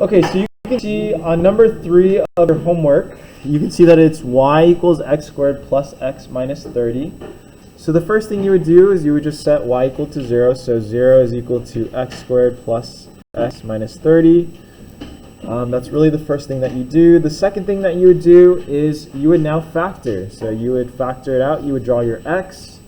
Okay, so you can see on number 3 of your homework, you can see that it's y equals x squared plus x minus 30. So the first thing you would do is you would just set y equal to 0. So 0 is equal to x squared plus x minus 30. That's really the first thing that you do. The second thing that you would do is you would now factor. So you would factor it out. You would draw your x.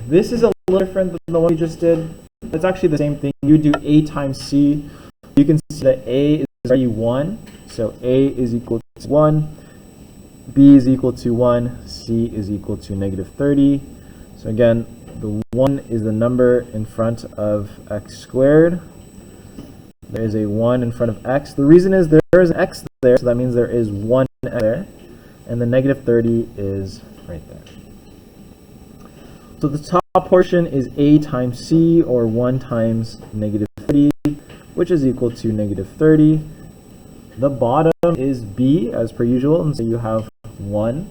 This is a little different than the one you just did. It's actually the same thing. You would do a times c. You can see that a is already 1. So a is equal to 1. B is equal to 1. C is equal to negative 30. So again, the 1 is the number in front of x squared. There is a 1 in front of x. The reason is there is an x there, so that means there is 1 there. And the negative 30 is right there. So the top portion is a times c, or 1 times negative 30, which is equal to negative 30. The bottom is b, as per usual, and so you have 1.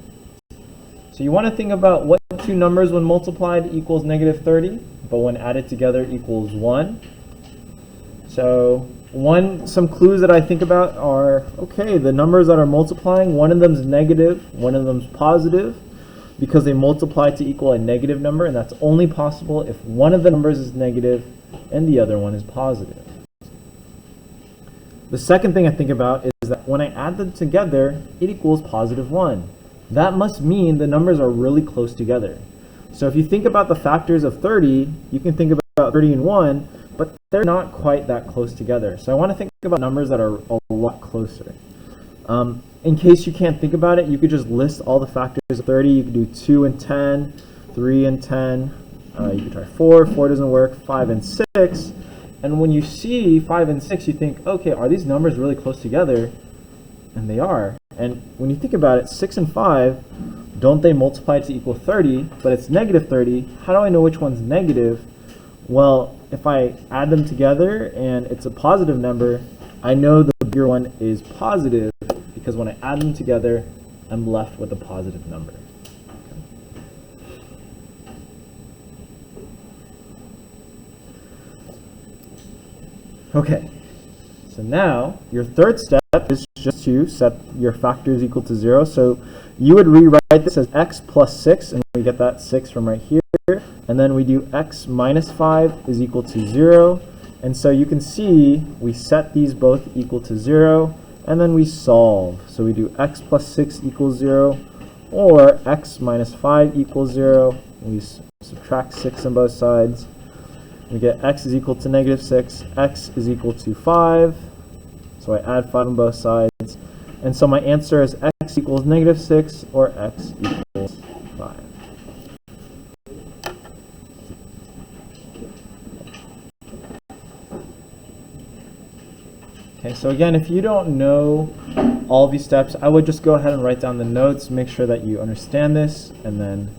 So you want to think about what two numbers when multiplied equals negative 30, but when added together equals 1. So some clues that I think about are, okay, the numbers that are multiplying, one of them is negative, one of them is positive, because they multiply to equal a negative number, and that's only possible if one of the numbers is negative and the other one is positive. The second thing I think about is that when I add them together, it equals positive 1. That must mean the numbers are really close together. So if you think about the factors of 30, you can think about 30 and 1, but they're not quite that close together. So I want to think about numbers that are a lot closer. In case you can't think about it, you could just list all the factors of 30. You could do 2 and 10, 3 and 10. You could try 4. 4 doesn't work. 5 and 6. And when you see 5 and 6, you think, okay, are these numbers really close together? And they are. And when you think about it, 6 and 5, don't they multiply to equal 30? But it's negative 30. How do I know which one's negative? Well, if I add them together and it's a positive number, I know the bigger one is positive, because when I add them together, I'm left with a positive number. Okay, so now your third step is just to set your factors equal to 0. So you would rewrite this as x plus 6, and we get that 6 from right here. And then we do x minus 5 is equal to 0. And so you can see we set these both equal to 0, and then we solve. So we do x plus 6 equals 0, or x minus 5 equals 0. We subtract 6 on both sides. We get x is equal to negative 6, x is equal to 5. So I add 5 on both sides. And so my answer is x equals negative 6, or x equals 5. Okay, so again, if you don't know all of these steps, I would just go ahead and write down the notes, make sure that you understand this, and then